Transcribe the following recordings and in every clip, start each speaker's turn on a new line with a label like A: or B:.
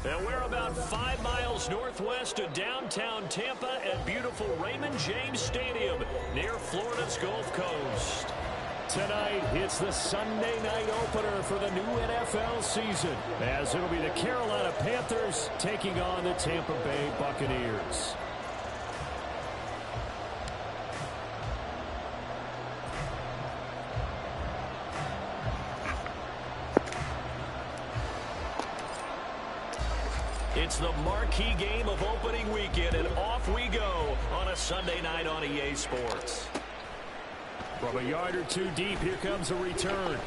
A: And we're about 5 miles northwest of downtown Tampa at beautiful Raymond James Stadium near Florida's Gulf Coast. Tonight, it's the Sunday night opener for the new NFL season, as it'll be the Carolina Panthers taking on the Tampa Bay Buccaneers. It's the marquee game of opening weekend, and off we go on a Sunday night on EA Sports. From a yard or two deep, here comes a return.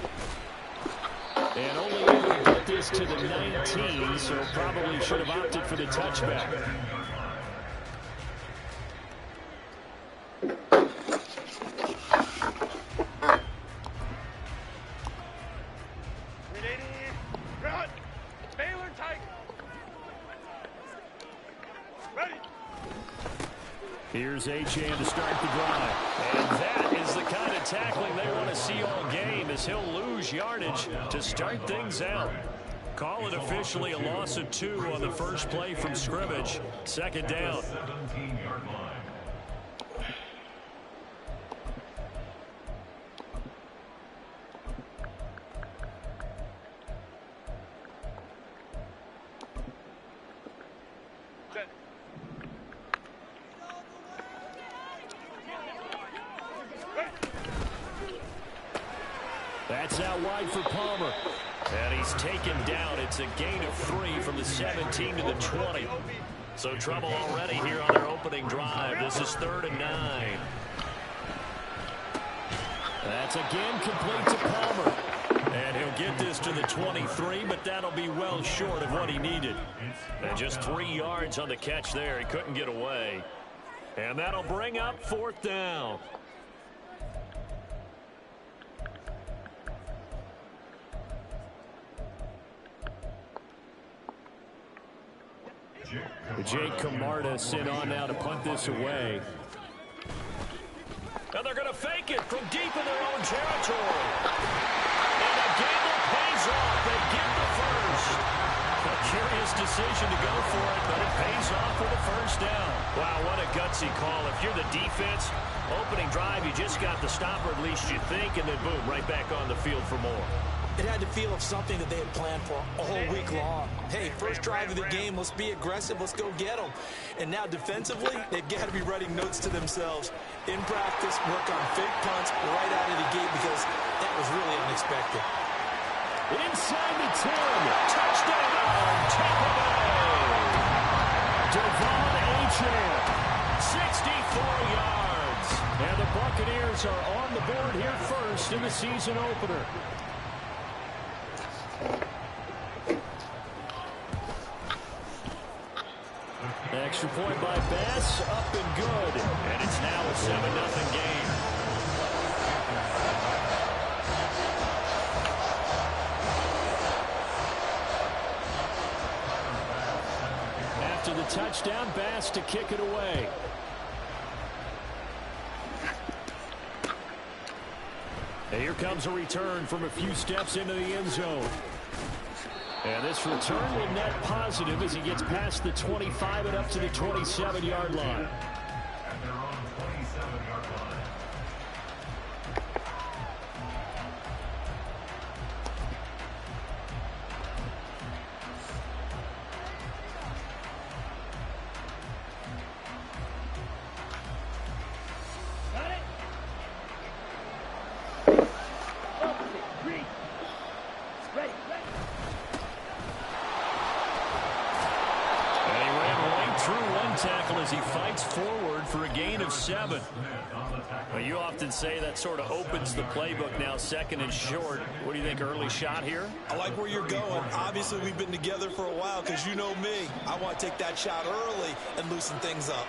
A: And only able to get this to the 19, so probably should have opted for the touchback. Here's Achane to start the drive. And that is the kind of tackling they want to see all game, as he'll lose yardage to start things out. Call it officially a loss of 2 on the first play from scrimmage. Second down. That's out wide for Palmer. And he's taken down. It's a gain of 3 from the 17 to the 20. So trouble already here on their opening drive. This is 3rd and 9. That's again complete to Palmer. And he'll get this to the 23, but that'll be well short of what he needed. And just 3 yards on the catch there. He couldn't get away. And that'll bring up 4th down. Jake Camarda sent on now to punt this away. And they're going to fake it from deep in their own territory. And the gamble pays off. They get the first. A curious decision to go for it, but it pays off for the first down. Wow, what a gutsy call. If you're the defense, opening drive, you just got the stop, or at least you think, and then boom, right back on the field for more.
B: It had to feel of something that they had planned for a whole week long. Hey, first drive of the game, let's be aggressive, let's go get them. And now defensively, they've got to be writing notes to themselves. In practice, work on fake punts right out of the gate, because that was really unexpected.
A: Inside the 10, touchdown, Tampa Bay. Devon Achane, 64 yards. And the Buccaneers are on the board here first in the season opener. Extra point by Bass, up and good. And it's now a 7-0 game. After the touchdown, Bass to kick it away. And here comes a return from a few steps into the end zone. And this return will net positive as he gets past the 25 and up to the 27-yard line. As he fights forward for a gain of 7. Well, you often say that sort of opens the playbook now, 2nd and short. What do you think, early shot here?
B: I like where you're going. Obviously, we've been together for a while, because you know me. I want to take that shot early and loosen things up.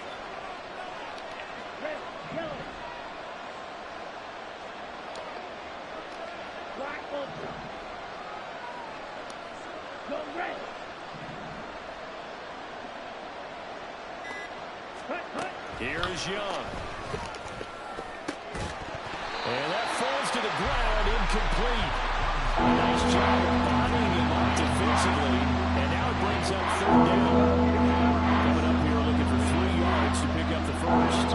A: Here is Young. And that falls to the ground, incomplete. Nice job of bodying him up defensively. And now brings up third down. Coming up here looking for 3 yards to pick up the first.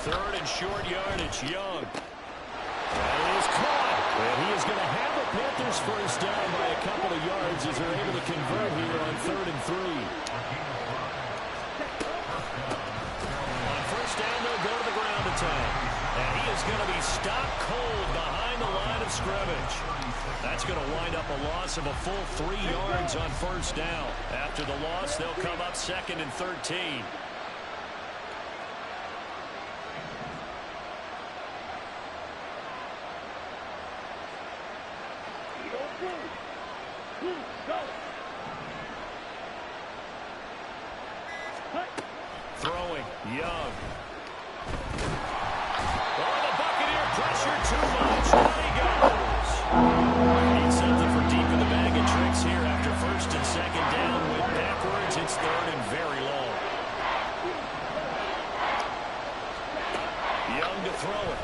A: Third and short yardage, Young. That is caught. And he is going to have a Panthers first down by a couple of yards as they're able to convert here on 3rd and 3. On first down, they'll go to the ground attack. And he is going to be stopped cold behind the line of scrimmage. That's going to wind up a loss of a full 3 yards on first down. After the loss, they'll come up 2nd and 13. Throwing, Young. Oh, the Buccaneer pressure too much. There he goes. Need something for deep in the bag of tricks here after 1st and 2nd down. Went backwards. It's 3rd and very long. Young to throw it.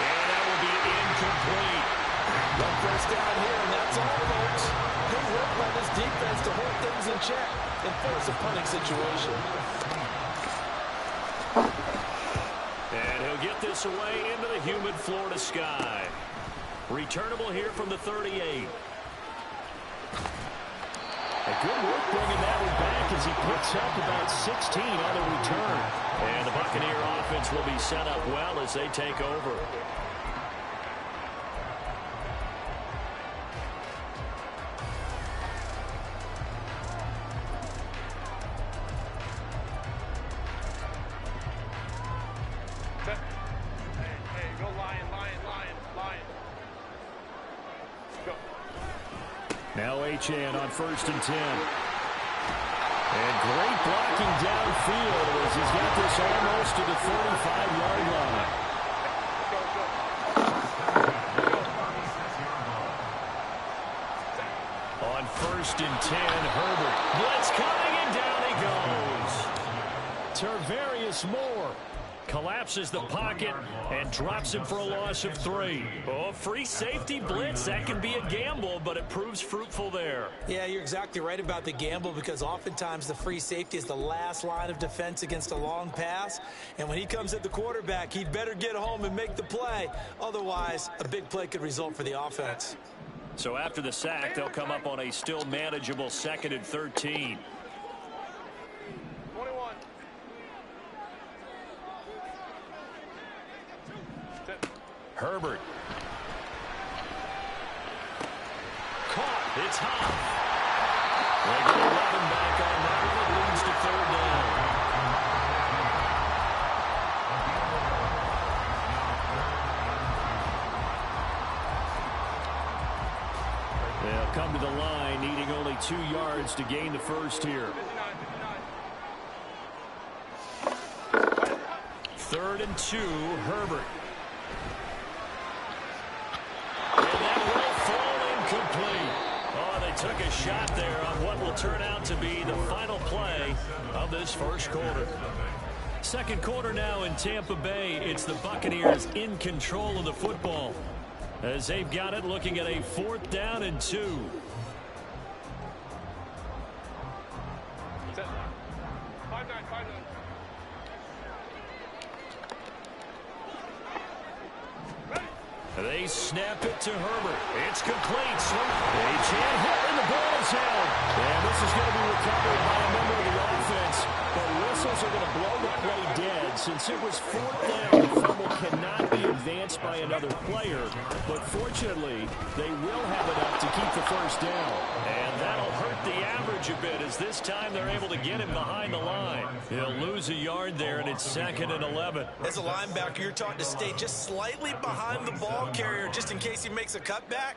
A: And that will be incomplete.
B: One first down here, and that's all, folks. Good work by this defense to hold things in check and force a punting situation.
A: And he'll get this away into the humid Florida sky. Returnable here from the 38. A good work bringing that one back as he picks up about 16 on the return. And the Buccaneer offense will be set up well as they take over. Now Achane on 1st and 10. And great blocking downfield as he's got this almost to the 35-yard line. On 1st and 10, Herbert. Blitz coming and down he goes. Tarvarius Moore collapses the pocket and drops him for a loss of 3. Oh, free safety blitz. That can be a gamble, but it proves fruitful there.
B: Yeah, you're exactly right about the gamble because oftentimes the free safety is the last line of defense against a long pass. And when he comes at the quarterback, he'd better get home and make the play. Otherwise, a big play could result for the offense.
A: So after the sack, they'll come up on a still manageable 2nd and 13. Herbert. Caught. It's hot. They're going to run him back on that one. It leads to 3rd down. They'll come to the line, needing only 2 yards to gain the first here. 3rd and 2, Herbert. Oh, they took a shot there on what will turn out to be the final play of this first quarter. Second quarter now in Tampa Bay. It's the Buccaneers in control of the football as they've got it looking at a 4th down and 2. They snap it to Herbert. It's complete. Achane hit and the ball is held. And this is going to be recovered by a member of the offense. But whistles are going to blow the play dead. Since it was 4th down, the fumble cannot be advanced by another player. But fortunately, they will have enough to keep the first down. And that'll hurt the average a bit as this time they're able to get him behind the line. He'll lose a yard there, and it's 2nd and 11.
B: As a linebacker, you're taught to stay just slightly behind the ball carrier just in case he makes a cutback.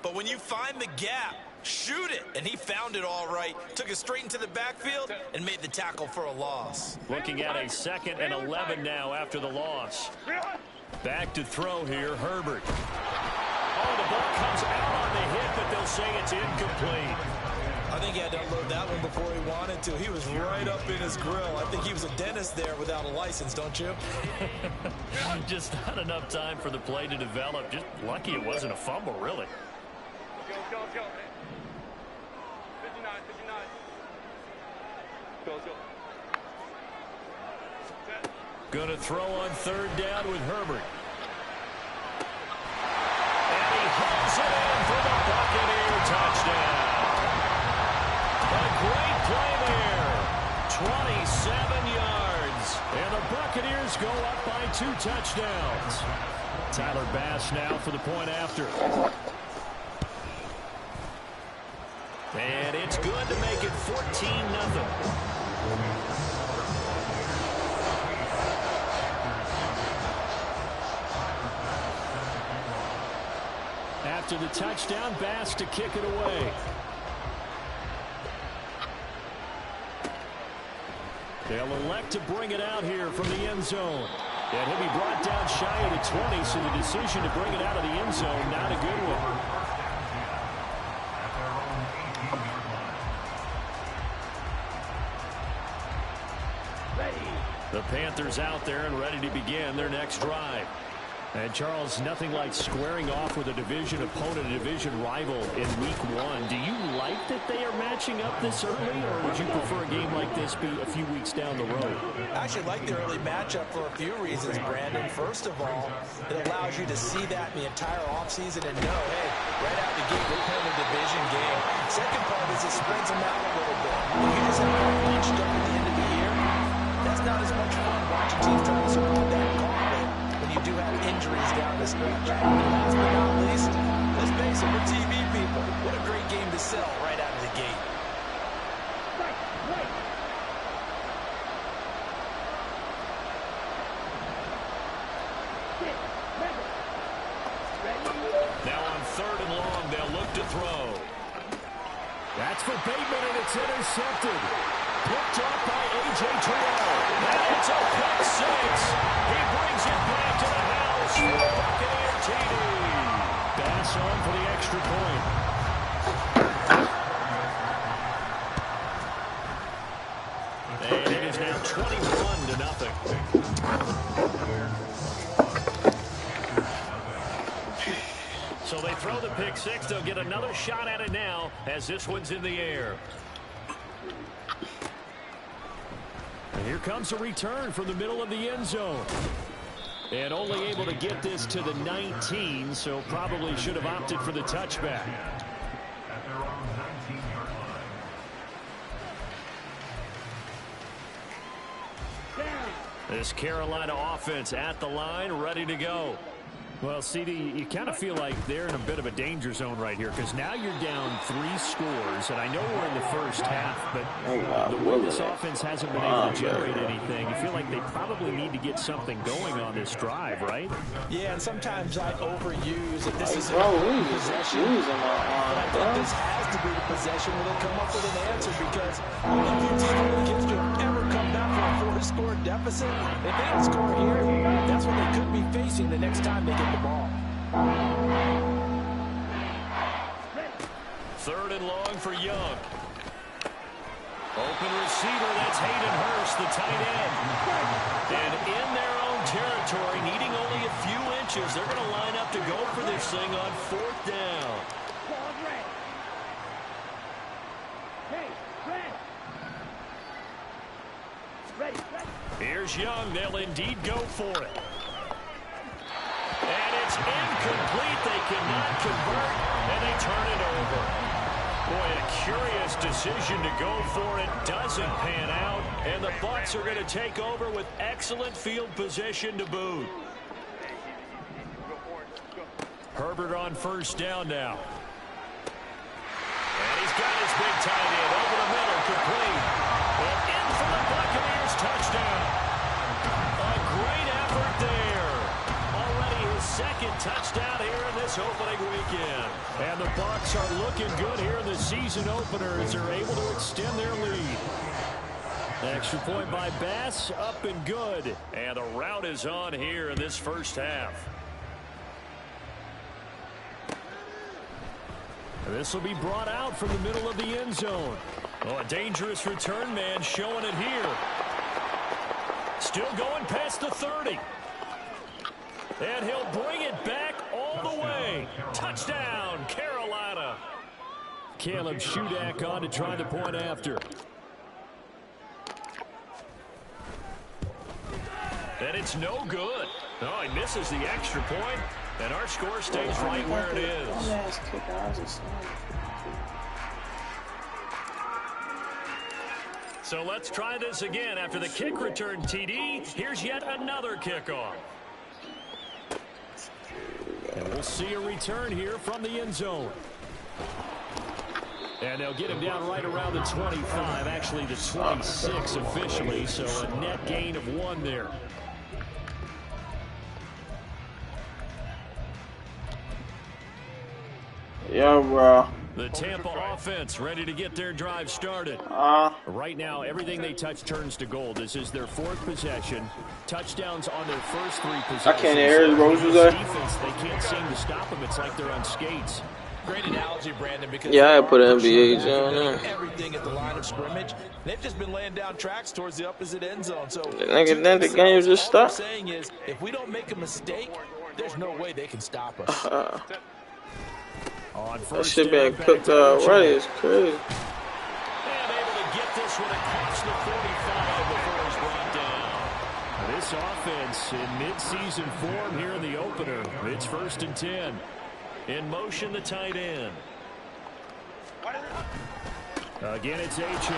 B: But when you find the gap, shoot it. And he found it all right. Took it straight into the backfield and made the tackle for a loss.
A: Looking at a 2nd and 11 now after the loss. Back to throw here, Herbert. Oh, the ball comes out on the hit, but they'll say it's incomplete.
B: I think he had to unload that one before he wanted to. He was right up in his grill. I think he was a dentist there without a license, don't you?
A: Just not enough time for the play to develop. Just lucky it wasn't a fumble, really.
C: Go. 59. Go.
A: Going to throw on third down with Herbert. And he hauls it in for the Buccaneer touchdown. A great play there. 27 yards. And the Buccaneers go up by 2 touchdowns. Tyler Bass now for the point after. And it's good to make it 14-0. After the touchdown, Bass to kick it away. They'll elect to bring it out here from the end zone. And he'll be brought down shy of the 20, so the decision to bring it out of the end zone, not a good one. The Panthers out there and ready to begin their next drive. And, Charles, nothing like squaring off with a division opponent, a division rival in Week 1. Do you like that they are matching up this early, or would you prefer a game like this be a few weeks down the road?
B: I actually like the early matchup for a few reasons, Brandon. First of all, it allows you to see that in the entire offseason and know, hey, right out the gate, we're playing a division game. Second part is it spreads them out a little bit. If you just have that bunched up at the end of the year, that's not as much fun watching teams trying to survive that gauntlet when you do have injuries down the stretch. And last but not least, let's face it, we're TV people. What a great game to sell right out of the gate.
A: Now on third and long, they'll look to throw. That's for Bateman, and it's intercepted. Picked up by A.J. Terrell. And it's a pick six. He brings it back to the house for the Buccaneer TD. Bass on for the extra point. And it is now 21-0. So they throw the pick six. They'll get another shot at it now as this one's in the air. And here comes a return from the middle of the end zone. And only able to get this to the 19, so probably should have opted for the touchback. This Carolina offense at the line, ready to go. Well, CD, you kind of feel like they're in a bit of a danger zone right here because now you're down 3 scores, and I know we're in the first half, but the way this offense hasn't been able to generate anything, you feel like they probably need to get something going on this drive, right?
B: Yeah, and sometimes I overuse it. This is a possession. I think this has to be the possession where they come up with an answer because if you team against you ever come down from a 4-score deficit, if they don't score here, that's what they could be facing the next time they get the ball.
A: Third and long for Young. Open receiver, that's Hayden Hurst, the tight end. And in their own territory, needing only a few inches, they're going to line up to go for this thing on 4th down. Here's Young. They'll indeed go for it. And it's incomplete. They cannot convert, and they turn it over. Boy, a curious decision to go for it. Doesn't pan out, and the Bucs are going to take over with excellent field position to boot. Herbert on first down now. And he's got his big tight end over the middle, complete. And in for the Buccaneers touchdown. A great effort there. Already his second touchdown here in this opening weekend. And the Bucs are looking good here in the season opener as they're able to extend their lead. Extra point by Bass, up and good. And the rout is on here in this first half. This will be brought out from the middle of the end zone. Oh, a dangerous return man showing it here. Still going past the 30. And he'll bring it back all the way. Touchdown, Carolina. Caleb Shudak on to try the point after. And it's no good. Oh, he misses the extra point, and our score stays right where it is. So let's try this again. After the kick return TD, here's yet another kickoff. And we'll see a return here from the end zone. And they'll get him down right around the 25, actually the 26 officially, so a net gain of 1 there.
C: Yeah, bro.
A: The Tampa offense ready to get their drive started. Right now, everything they touch turns to gold. This is their 4th possession. Touchdowns on their first 3 possessions.
C: I can't hear the Rose was there.
A: Defense, they can't seem to stop them. It's like they're on skates.
B: Great analogy, Brandon, because
C: yeah, I put an NBA on there.
B: Everything at the line of scrimmage. They've just been laying down tracks towards the opposite end zone. So
C: then the game just stopped.
B: All I'm saying is, if we don't make a mistake, there's no way they can stop us.
C: That shit been cooked already. It's crazy.
A: And able to get this one across the 45 before he's brought down. This offense in mid-season form here in the opener. It's 1st and 10. In motion, the tight end. Again, it's Achane.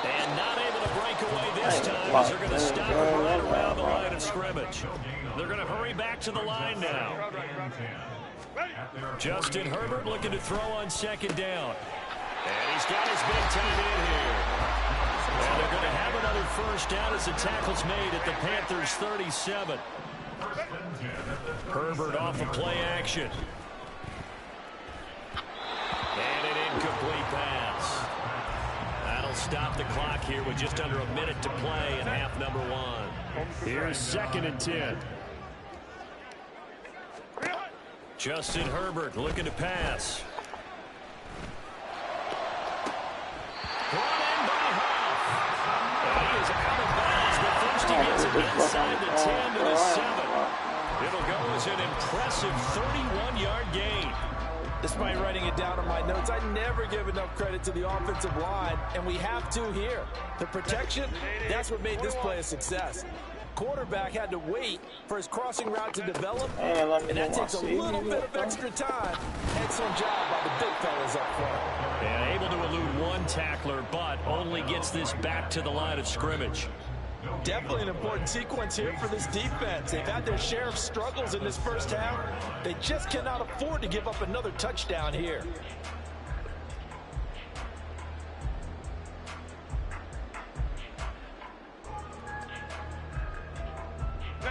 A: And not able to break away this time as they're going to stop him right around the line of scrimmage. They're going to hurry back to the line now. Justin Herbert looking to throw on 2nd down. And he's got his big tight end here. And they're going to have another 1st down as the tackle's made at the Panthers' 37. Herbert off of play action. And an incomplete pass. That'll stop the clock here with just under a minute to play in half number 1. Here's 2nd and 10. Justin Herbert looking to pass. Brought in by Huff. And he is out of bounds, but first he gets it inside the 10 to the 7. It'll go as an impressive 31-yard gain.
B: Despite writing it down on my notes, I never give enough credit to the offensive line, and we have to here. The protection, that's what made this play a success. Quarterback had to wait for his crossing route to develop, and that takes a little bit of extra time. Excellent job by the big fellas up front.
A: And able to elude 1 tackler, but only gets this back to the line of scrimmage.
B: Definitely an important sequence here for this defense. They've had their share of struggles in this 1st half. They just cannot afford to give up another touchdown here.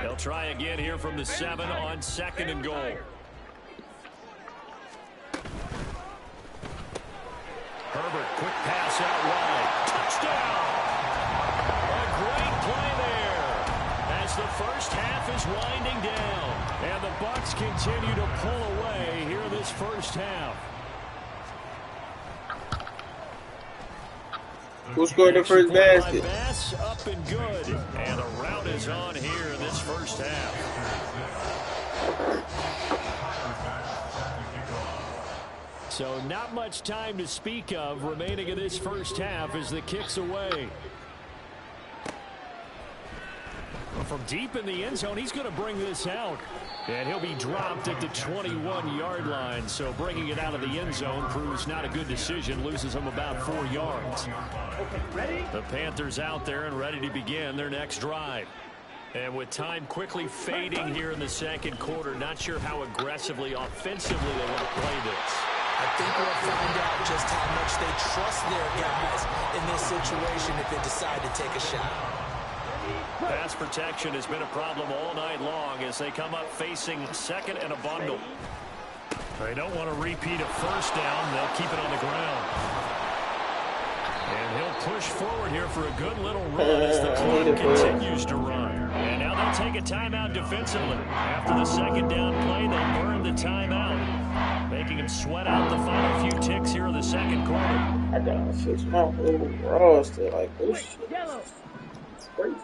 A: They'll try again here from the 7 on 2nd and goal. Herbert, quick pass out wide. Touchdown! A great play there as the 1st half is winding down. And the Bucs continue to pull away here this 1st half.
C: Who scored the first basket?
A: Bass up and good. And the route is on here in this 1st half. So not much time to speak of remaining in this 1st half as the kick's away. From deep in the end zone, he's going to bring this out. And he'll be dropped at the 21-yard line. So bringing it out of the end zone proves not a good decision. Loses him about 4 yards. The Panthers out there and ready to begin their next drive. And with time quickly fading here in the 2nd quarter, not sure how aggressively, offensively they want to play this.
B: I think we'll find out just how much they trust their guys in this situation if they decide to take a shot.
A: Pass protection has been a problem all night long as they come up facing 2nd and a bundle. They don't want to repeat a 1st down. They'll keep it on the ground. And he'll push forward here for a good little run as the clock continues to run. And now they'll take a timeout defensively. After the 2nd down play, they'll burn the timeout. They making him sweat out the final few ticks here in the second quarter.
C: I gotta fix my whole roster. Like, this shit is crazy.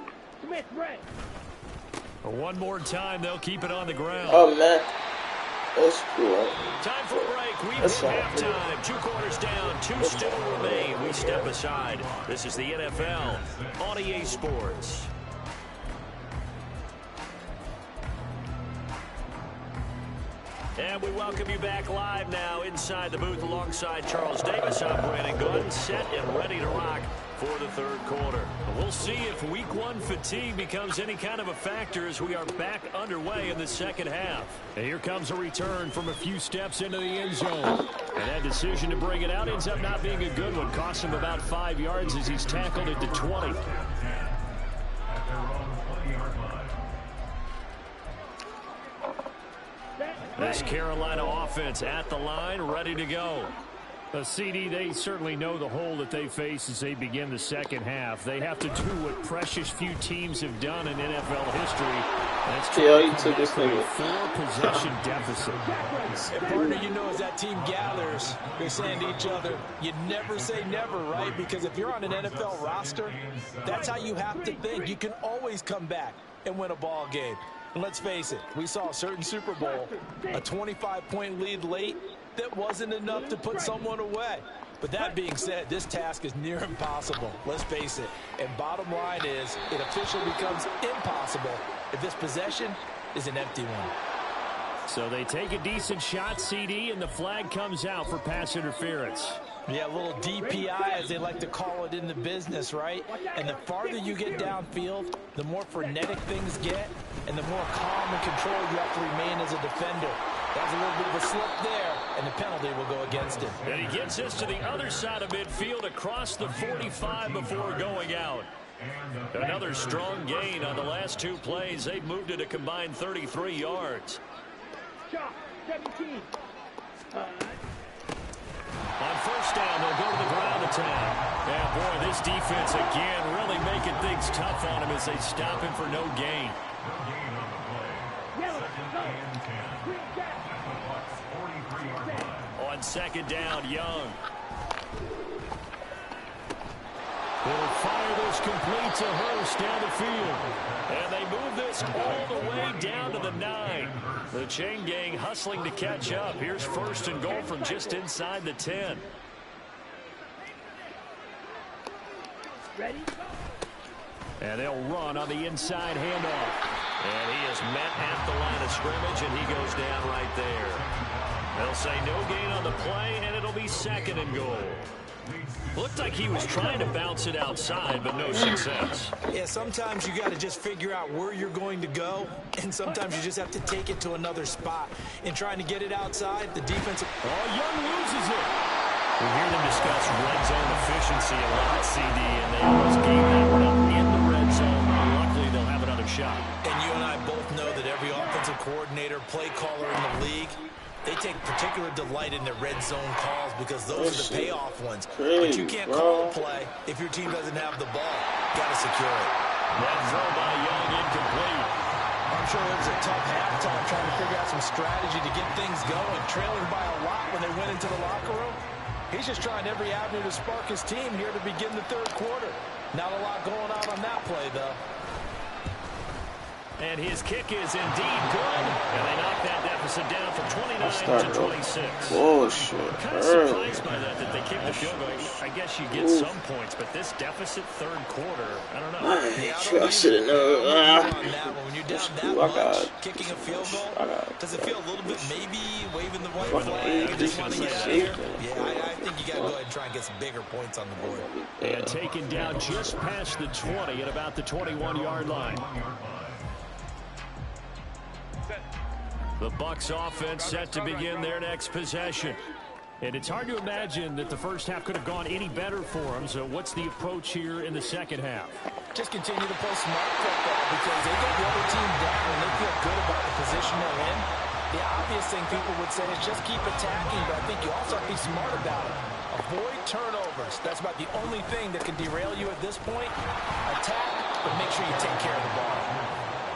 A: One more time, they'll keep it on the ground.
C: Oh, man. That's cool.
A: Time for a break. We've hit halftime. 2 quarters down. 2 still remain. We step aside. This is the NFL on EA Sports. And we welcome you back live now inside the booth alongside Charles Davis. I'm Brandon Gordon, set and ready to rock for the third quarter. We'll see if week 1 fatigue becomes any kind of a factor as we are back underway in the second half. And here comes a return from a few steps into the end zone. And that decision to bring it out ends up not being a good one. Cost him about 5 yards as he's tackled at the 20. This Carolina offense at the line, ready to go. CD, they certainly know the hole that they face as they begin the second half. They have to do what precious few teams have done in NFL history. That's
C: took this thing
A: a 4-possession deficit.
B: And partner, you know, as that team gathers, they're saying to each other, you never say never, right? Because if you're on an NFL roster, that's how you have to think. You can always come back and win a ball game. And let's face it, we saw a certain Super Bowl, a 25-point lead late, that wasn't enough to put someone away. But that being said, this task is near impossible. Let's face it. And bottom line is, it officially becomes impossible if this possession is an empty one.
A: So they take a decent shot, CD, and the flag comes out for pass interference.
B: Yeah, a little DPI, as they like to call it in the business, right? And the farther you get downfield, the more frenetic things get, and the more calm and controlled you have to remain as a defender. That's a little bit of a slip there, and the penalty will go against him.
A: And he gets us to the other side of midfield across the 45 before going out. Another strong gain on the last 2 plays. They've moved it a combined 33 yards. On first down, they'll go to the ground attack. Yeah, boy, this defense again really making things tough on him as they stop him for no gain. On second down, Young. Will fire this complete to Hurst down the field. And they move this all the way down to the 9. The chain gang hustling to catch up. Here's first and goal from just inside the 10. And they'll run on the inside handoff. And he is met at the line of scrimmage, and he goes down right there. They'll say no gain on the play, and it'll be second and goal. Looked like he was trying to bounce it outside, but no success.
B: Yeah, sometimes you got to just figure out where you're going to go, and sometimes you just have to take it to another spot. In trying to get it outside, the defensive...
A: Oh, Young loses it. We hear them discuss red zone efficiency a lot, CD, and they always game that one up in the red zone. Luckily, they'll have another shot.
B: And you and I both know that every offensive coordinator, play caller in the league, they take particular delight in their red zone calls because those are the payoff ones. But you can't call a play if your team doesn't have the ball. Got to secure it.
A: That throw by Young incomplete.
B: I'm sure it was a tough halftime trying to figure out some strategy to get things going. Trailing by a lot when they went into the locker room. He's just trying every avenue to spark his team here to begin the third quarter. Not a lot going on that play, though.
A: And his kick is indeed good. And they knock that deficit down from 29 to 26.
C: Bullshit.
A: Kind of surprised by that they kicked the field goal. I guess you get some points, but this deficit third quarter, I don't know.
C: I should have known.
B: When you're down that much, kicking a field goal, does it feel a little bit maybe waving the white flag? Just want to get out here? Yeah, I think you got to go ahead and try and get some bigger points on the board.
A: And taken down just past the 20 at about the 21-yard line. The Bucs offense set to begin their next possession. And it's hard to imagine that the first half could have gone any better for them. So what's the approach here in the second half?
B: Just continue to play smart football because they get the other team down and they feel good about the position they're in. The obvious thing people would say is just keep attacking, but I think you also have to be smart about it. Avoid turnovers. That's about the only thing that can derail you at this point. Attack, but make sure you take care of the ball.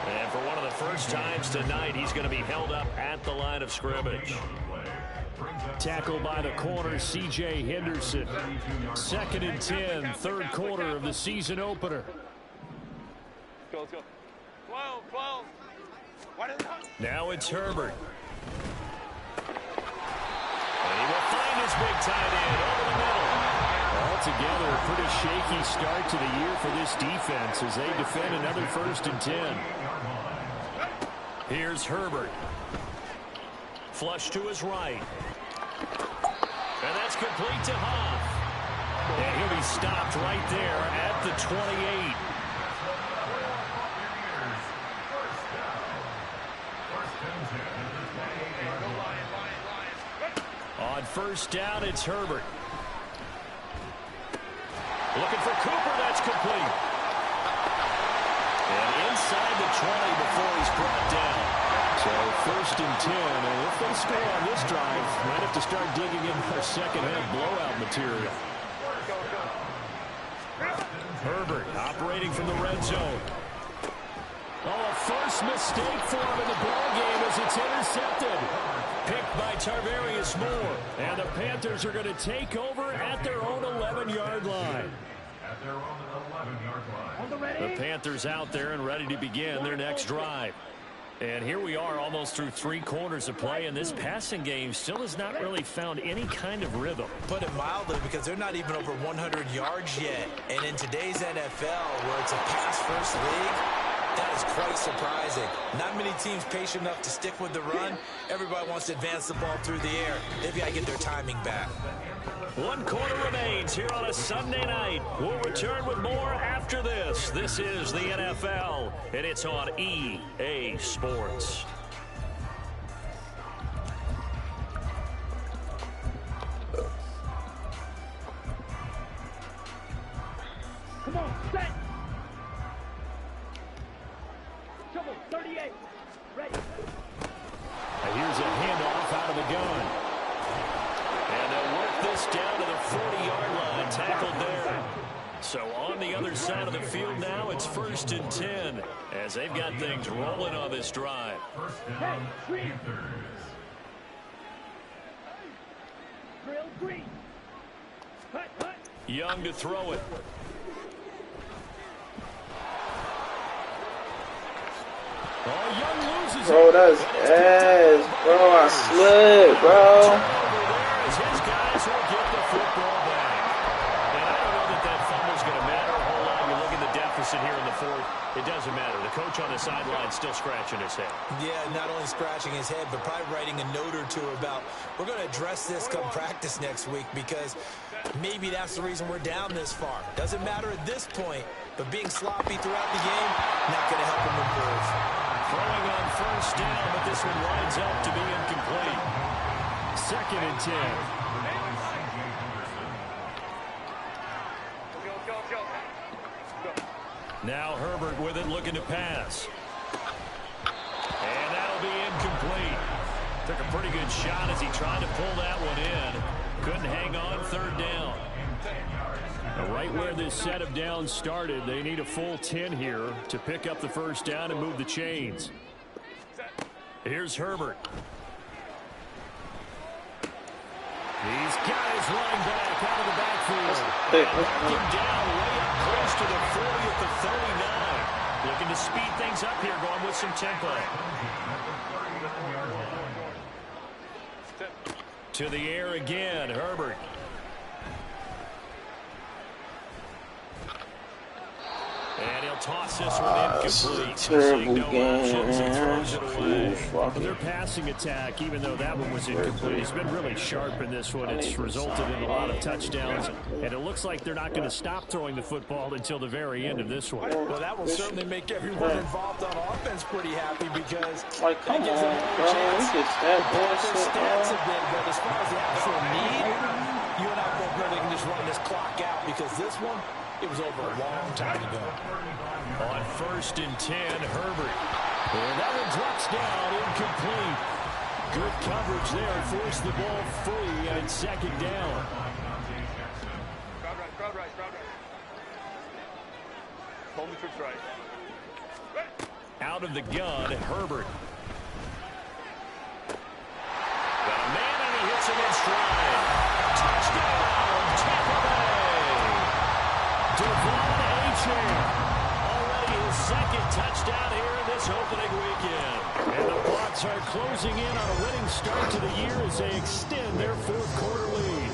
A: And for one of the first times tonight, he's going to be held up at the line of scrimmage. Tackled by the corner, C.J. Henderson. 2nd and 10, third quarter of the season opener.
D: Let's go. 12.
A: Now it's Herbert. And he will find his big tight end over the middle. Altogether, a pretty shaky start to the year for this defense as they defend another 1st and 10. Here's Herbert. Flush to his right. And that's complete to Huff. And he'll be stopped right there at the 28. On 1st down, it's Herbert. Looking for Cooper, that's complete. And inside the 20 before he's brought down. So 1st and 10, and if they score on this drive, might have to start digging in for second-half blowout material. Herbert operating from the red zone. Oh, a first mistake for him in the ballgame as it's intercepted. Picked by Tarvarius Moore. And the Panthers are going to take over at their own 11-yard line. The Panthers out there and ready to begin their next drive. And here we are almost through 3 quarters of play, and this passing game still has not really found any kind of rhythm.
B: Put it mildly, because they're not even over 100 yards yet. And in today's NFL, where it's a pass-first league, that is quite surprising. Not many teams patient enough to stick with the run. Everybody wants to advance the ball through the air. They've got to get their timing back.
A: 1 quarter remains here on a Sunday night. We'll return with more after this. This is the NFL, and it's on EA Sports.
E: Come on, set. Come on, 38. Ready.
A: Here's a handoff out of the gun. And they'll work this down to the 40-yard line, tackled there. So on the other side of the field now, it's 1st and 10 as they've got things rolling on this drive.
E: Hey, green. Drill green. Hut.
A: Young to throw it. Oh, Young loses
C: Bro,
A: it.
C: that's ass. Bro, I slid, bro.
A: His guys will get the football back. And I don't know that fumble's going to matter a whole lot. You look at the deficit here in the 4th. It doesn't matter. The coach on the sideline still scratching his head.
B: Yeah, not only scratching his head, but probably writing a note or two about, we're going to address this come practice next week, because maybe that's the reason we're down this far. Doesn't matter at this point, but being sloppy throughout the game, not going to help him improve.
A: Throwing on 1st down, but this one winds up to be incomplete. 2nd and 10. Now Herbert with it, looking to pass. And that'll be incomplete. Took a pretty good shot as he tried to pull that one in. Couldn't hang on, 3rd down. Now right where this set of downs started, they need a full 10 here to pick up the 1st down and move the chains. Here's Herbert. He's got his running back out of the backfield. Him down way up close to the 40 at the 39. Looking to speed things up here, going with some tempo. To the air again, Herbert. And he'll toss this one incomplete.
C: Terrible
A: no
C: game,
A: options, he throws it away.
C: man.
A: Their passing attack, even though that one was incomplete, has been really sharp in this one. It's resulted in a lot of touchdowns, and it looks like they're not going to stop throwing the football until the very end of this one.
B: Well, that will certainly make everyone involved on offense pretty happy, because
C: Like, come on,
B: that gives them more
C: bro.
B: chance
C: We get
B: to
C: that
B: build their
C: bullshit,
B: stats a
C: bro.
B: bit. But as far as the actual need, you and I both know they can just run this clock out, because this one, it was over a long time ago.
A: On 1st and 10, Herbert. And that one drops down, incomplete. Good coverage there, forced the ball free, and it's 2nd down.
D: Crowd right. Hold the trips right.
A: Out of the gun, Herbert. Got a man, and he hits him in stride. Touchdown, Tampa Bay. Devon Achane. Already his second touchdown here in this opening weekend. And the Bucs are closing in on a winning start to the year as they extend their fourth quarter lead.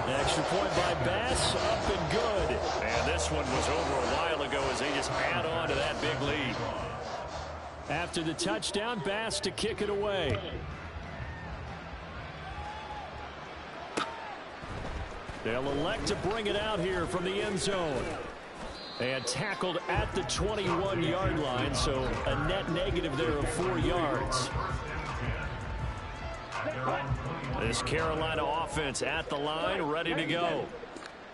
A: Extra point by Bass, up and good. And this one was over a while ago as they just add on to that big lead. After the touchdown, Bass to kick it away. They'll elect to bring it out here from the end zone. And tackled at the 21-yard line, so a net negative there of 4 yards. This Carolina offense at the line, ready to go.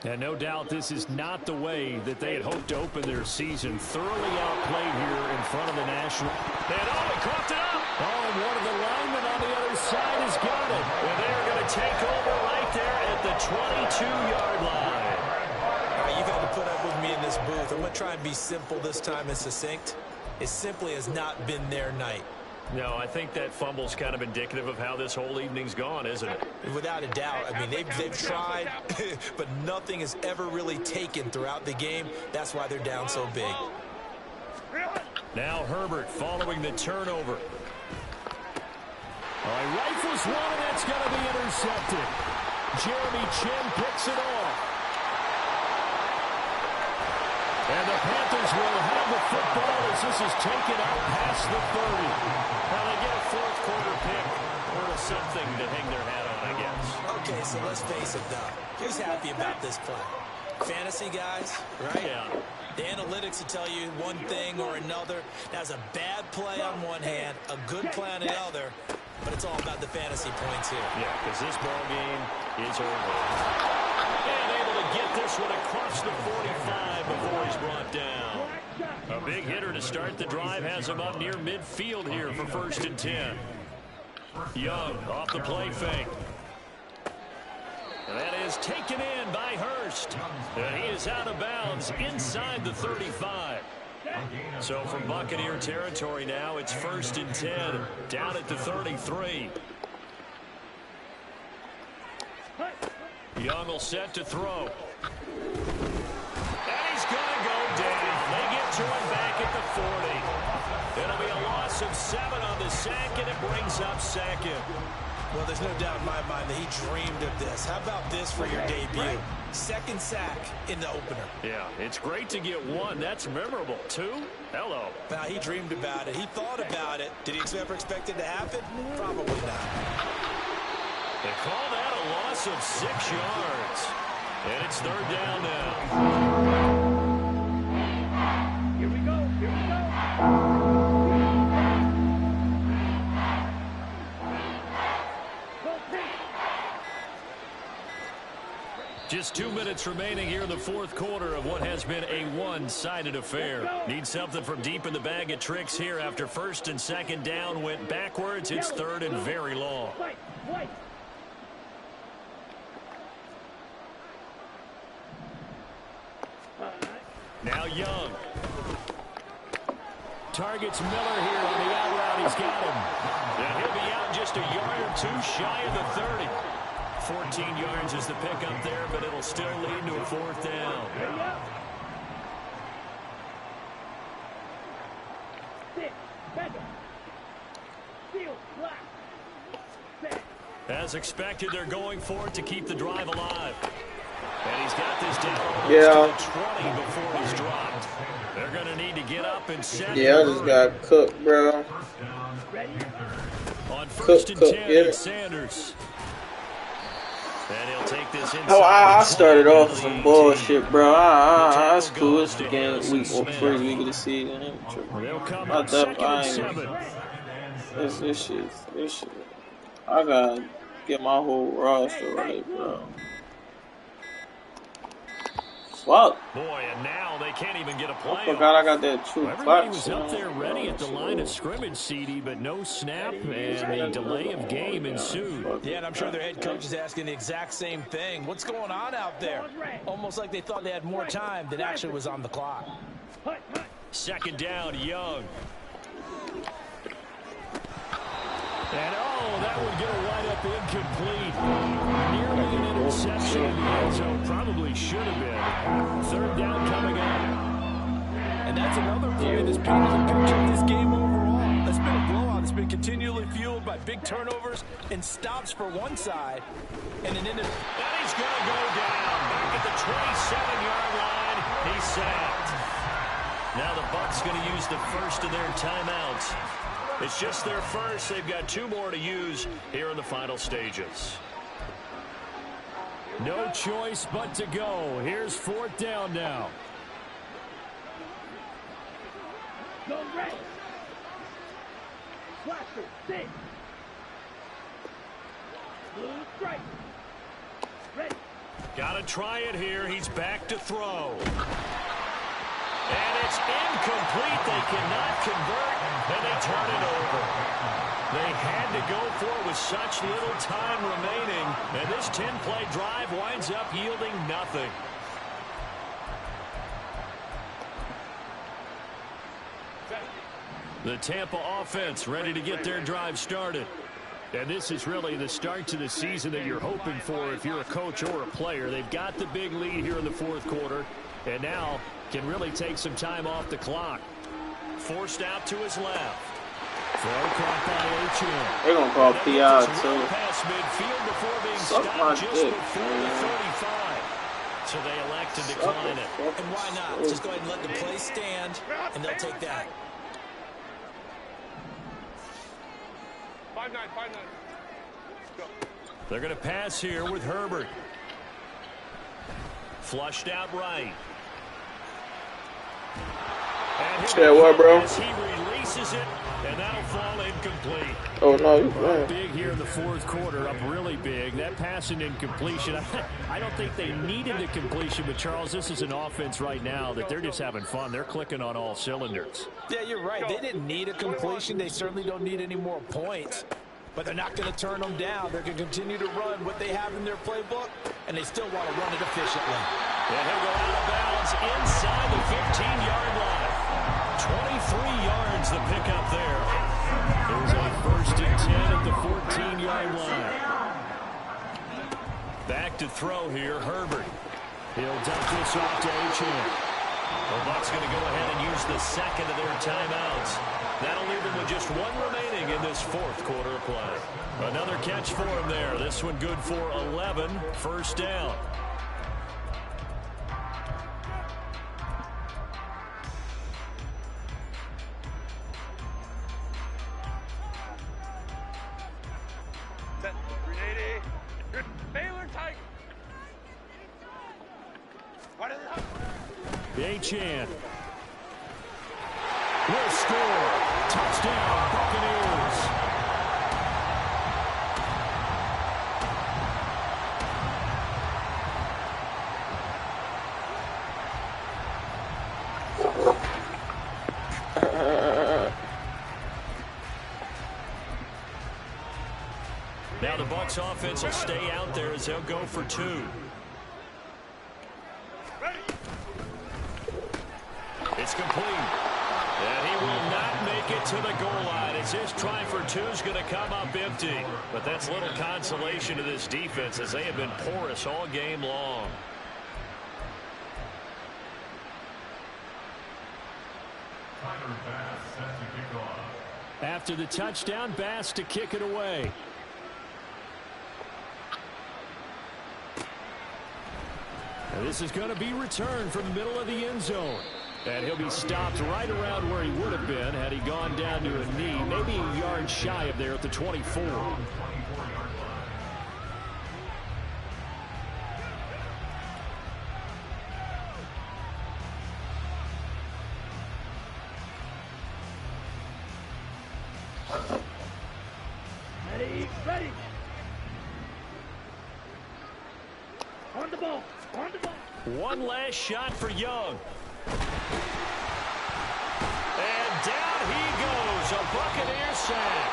A: And no doubt this is not the way that they had hoped to open their season. Thoroughly outplayed here in front of the National. And he coughed it up. Oh, and one of the linemen on the other side has got it. And they're going to take over right there at the 22-yard line.
B: All right, you've had to put up with me in this booth. I'm going to try and be simple this time and succinct. It simply has not been their night.
A: No, I think that fumble's kind of indicative of how this whole evening's gone, isn't it?
B: Without a doubt. I mean, they've tried, but nothing has ever really taken throughout the game. That's why they're down so big.
A: Now Herbert following the turnover. All right, rifles one, and that's going to be intercepted. Jeremy Chinn picks it off. And the Panthers will have the football as this is taken out past the 30. Now they get a fourth quarter pick or something to hang their hat on, I guess.
B: Okay, so let's face it, though. Who's happy about this play? Fantasy guys, right?
A: Yeah.
B: The analytics will tell you one thing or another. That's a bad play on one hand, a good play on the other, but it's all about the fantasy points here.
A: Yeah, because this ball game is over. And able to get this one across the 45 before he's brought down. A big hitter to start the drive has him up near midfield here for 1st and 10. Young off the play fake. And that is taken in by Hurst. And he is out of bounds inside the 35. So from Buccaneer territory now, it's 1st and 10 down at the 33. Young will set to throw. And he's going to go down. They get to him back at the 40. It'll be a loss of 7 on the sack, and it brings up 2nd.
B: Well, there's no doubt in my mind that he dreamed of this. How about this for your debut? 2nd sack in the opener.
A: Yeah, it's great to get 1. That's memorable. 2? Hello.
B: Now, he dreamed about it. He thought about it. Did he ever expect it to happen? Probably not.
A: They call that a loss of 6 yards. And it's 3rd down now.
E: Here we go. Here we go.
A: Just 2 minutes remaining here in the fourth quarter of what has been a one-sided affair. Need something from deep in the bag of tricks here after 1st and 2nd down went backwards. It's 3rd and very long.
E: Wait.
A: Now Young. Targets Miller here on the out route. He's got him. And he'll be out just a yard or 2 shy of the 30. 14 yards is the pickup there, but it'll still lead to a 4th down. As expected, they're going for it to keep the drive alive. And he's got this down almost to the 20 before he's dropped. They're going to need to get up and set.
C: Yeah, I just got cooked, bro.
A: On 1st and 10, it's Sanders. And he'll take this inside.
C: Oh, I started off with some bullshit, bro. That's cool. It's the game week, first week of the season.
A: They'll come up 2nd and 7.
C: This shit. I gotta get my whole roster right, bro. Fuck.
A: Boy, and now they can't even get a play.
C: I forgot I got that true
A: Everybody was up there ready at the line of scrimmage, CD, but no snap, and a delay of game ensued.
B: Yeah, and I'm sure their head coach is asking the exact same thing. What's going on out there? Almost like they thought they had more time than actually was on the clock.
A: 2nd down, Young. And, oh, that one going to wind up incomplete. Nearly an interception in the end zone. Probably should have been. Third down coming up.
B: And that's another play that's painted the picture of this game overall. It's been a blowout. It's been continually fueled by big turnovers and stops for one side. And an end.
A: And he's going to go down. Back at the 27-yard line. He's sacked. Now the Bucs going to use the first of their timeouts. It's just their first. They've got 2 more to use here in the final stages.
E: No choice but to go. Here's 4th down now. Go red. Flasher, sit. Blue strike. Ready.
A: Got to try it here. He's back to throw. And it's incomplete. They cannot convert, and they turn it over. They had to go for it with such little time remaining, and this 10-play drive winds up yielding nothing. The Tampa offense ready to get their drive started.
E: And this is really the start to the season that you're hoping for if you're a coach or a player. They've got the big lead here in the 4th quarter, and now can really take some time off the clock.
A: Forced out to his left.
E: Throw caught by Achane.
C: They're going to call PI, too.
A: Past midfield before being
C: Suck
A: stopped
C: my
A: just
C: dick,
A: before the 35. So they elect to decline it.
B: And why not? Just go ahead and let the play stand, and they'll take that.
D: 5-9, 5-9. Go.
A: They're going to pass here with Herbert. Flushed out right.
C: Yeah, what, bro?
A: As he releases it, and that'll fall incomplete.
C: Oh, no, you playing.
E: Big here in the 4th quarter, up really big. That pass and incompletion, I don't think they needed the completion, but Charles, this is an offense right now that they're just having fun. They're clicking on all cylinders.
B: Yeah, you're right. They didn't need a completion. They certainly don't need any more points. But they're not going to turn them down. They're going to continue to run what they have in their playbook, and they still want to run it efficiently.
A: And he'll go out of bounds inside the 15-yard line. 23 yards the pickup there. There's a 1st and 10 at the 14-yard line. Back to throw here, Herbert.
E: He'll dump this off to Achane.
A: The Bucs going to go ahead and use the second of their timeouts. That'll leave them with just 1 remaining in this 4th quarter of play. Another catch for him there. This one good for 11. 1st down.
D: Set. 380. Baylor Tiger. What is it?
E: Achane will score. Touchdown, Buccaneers.
A: Now the Bucs offense will stay out there as they'll go for 2. It's complete. And he will not make it to the goal line as his try for 2 is going to come up empty. But that's little consolation to this defense as they have been porous all game long.
E: After the touchdown, Bass to kick it away. And this is going to be returned from the middle of the end zone. And he'll be stopped right around where he would have been had he gone down to a knee, maybe a yard shy of there at the 24. Ready, ready. On the ball, on the ball.
A: One last shot for Young. And down he goes, a Buccaneer sack.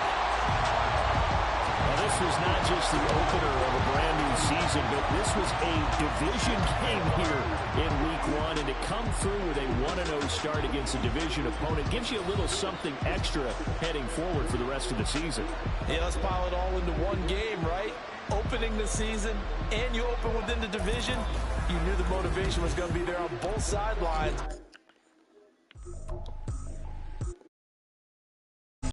E: Well, this was not just the opener of a brand new season, but this was a division game here in Week 1, and to come through with a 1-0 start against a division opponent gives you a little something extra heading forward for the rest of the season.
B: Yeah, let's pile it all into one game, right? Opening the season, and you open within the division. You knew the motivation was going to be there on both sidelines.